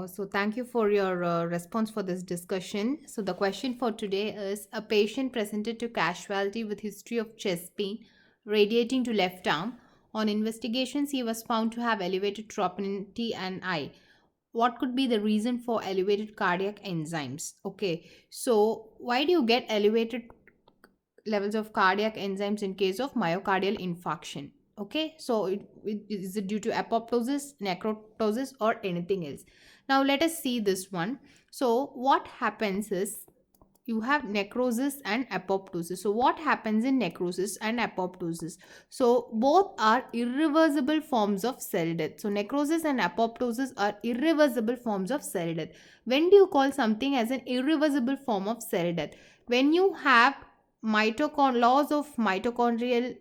So thank you for your response for this discussion. So the question for today is: a patient presented to casualty with history of chest pain radiating to left arm. On investigations, he was found to have elevated troponin T and I. What could be the reason for elevated cardiac enzymes? Okay, so why do you get elevated levels of cardiac enzymes in case of myocardial infarction? Okay, so is it due to apoptosis, necrotosis, or anything else? Now let us see this one. So what happens is you have necrosis and apoptosis. So what happens in necrosis and apoptosis? So both are irreversible forms of cell death. So necrosis and apoptosis are irreversible forms of cell death. When do you call something as an irreversible form of cell death? When you have loss of mitochondrial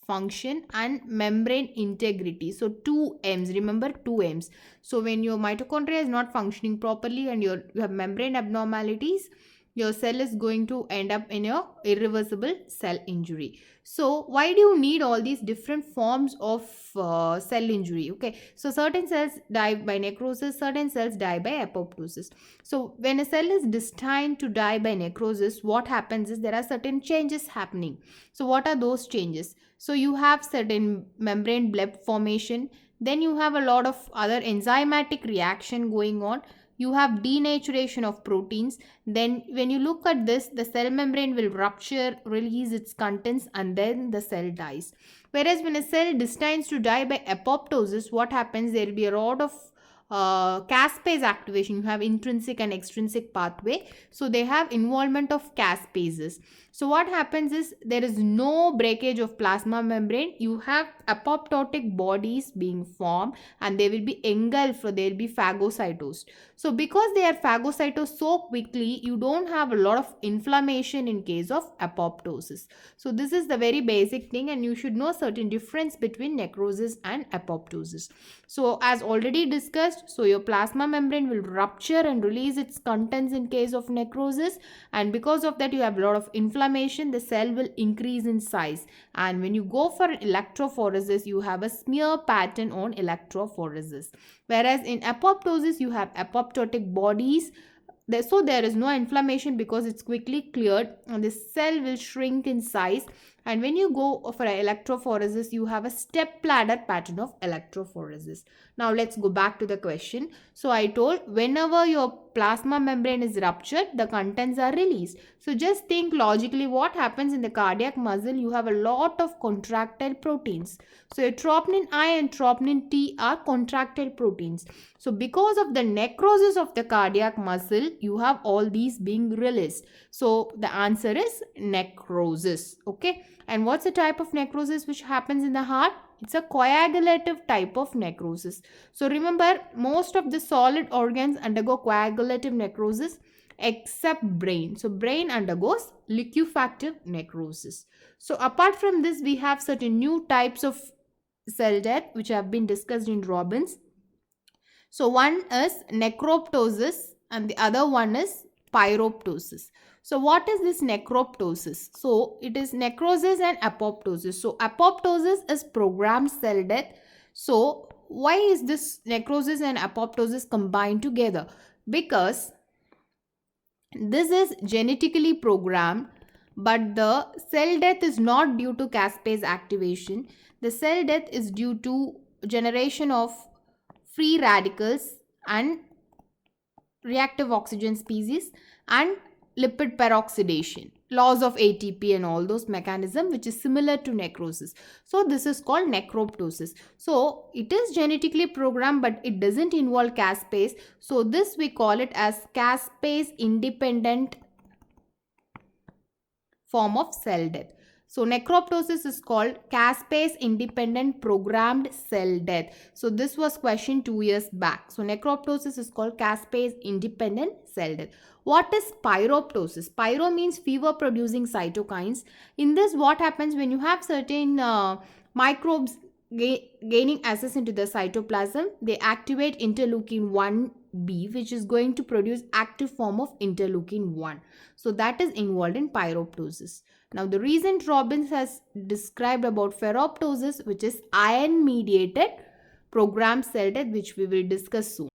function and membrane integrity. So two M's, remember, two M's. So when your mitochondria is not functioning properly and you have membrane abnormalities, your cell is going to end up in a irreversible cell injury. So why do you need all these different forms of cell injury? Okay, so certain cells die by necrosis, certain cells die by apoptosis. So when a cell is destined to die by necrosis, what happens is there are certain changes happening. So what are those changes? So you have certain membrane bleb formation, then you have a lot of other enzymatic reaction going on. You have denaturation of proteins. Then when you look at this, the cell membrane will rupture, release its contents, and then the cell dies. Whereas when a cell destines to die by apoptosis, what happens? There will be a lot of caspase activation. You have intrinsic and extrinsic pathway. So they have involvement of caspases. So what happens is there is no breakage of plasma membrane. You have apoptotic bodies being formed and they will be engulfed, or they will be phagocytosed. So because they are phagocytosed so quickly, you don't have a lot of inflammation in case of apoptosis. So this is the very basic thing, and you should know certain difference between necrosis and apoptosis. So as already discussed, so your plasma membrane will rupture and release its contents in case of necrosis, and because of that you have a lot of inflammation. The cell will increase in size, and when you go for electrophoresis, you have a smear pattern on electrophoresis. Whereas in apoptosis, you have apoptotic bodies. So there is no inflammation because it's quickly cleared, and the cell will shrink in size. And when you go for electrophoresis, you have a step ladder pattern of electrophoresis. Now let's go back to the question. So I told, whenever your plasma membrane is ruptured, the contents are released. So just think logically what happens in the cardiac muscle. You have a lot of contractile proteins. So your troponin I and troponin T are contractile proteins. So because of the necrosis of the cardiac muscle, you have all these being released. So the answer is necrosis. Okay. And what's the type of necrosis which happens in the heart? It's a coagulative type of necrosis. So remember, most of the solid organs undergo coagulative necrosis except brain. So brain undergoes liquefactive necrosis. So apart from this, we have certain new types of cell death which have been discussed in Robbins. So one is necroptosis and the other one is pyroptosis. So what is this necroptosis? So it is necrosis and apoptosis. So apoptosis is programmed cell death. So why is this necrosis and apoptosis combined together? Because this is genetically programmed, but the cell death is not due to caspase activation. The cell death is due to generation of free radicals and reactive oxygen species and lipid peroxidation, loss of ATP and all those mechanisms, which is similar to necrosis. So this is called necroptosis. So it is genetically programmed, but it doesn't involve caspase. So this we call it as caspase independent form of cell death. So necroptosis is called caspase independent programmed cell death. So this was question 2 years back. So necroptosis is called caspase independent cell death. What is pyroptosis? Pyro means fever producing cytokines. In this, what happens when you have certain microbes gaining access into the cytoplasm, they activate interleukin 1b, which is going to produce active form of interleukin 1. So that is involved in pyroptosis. Now the recent Robbins has described about ferroptosis, which is iron mediated programmed cell death, which we will discuss soon.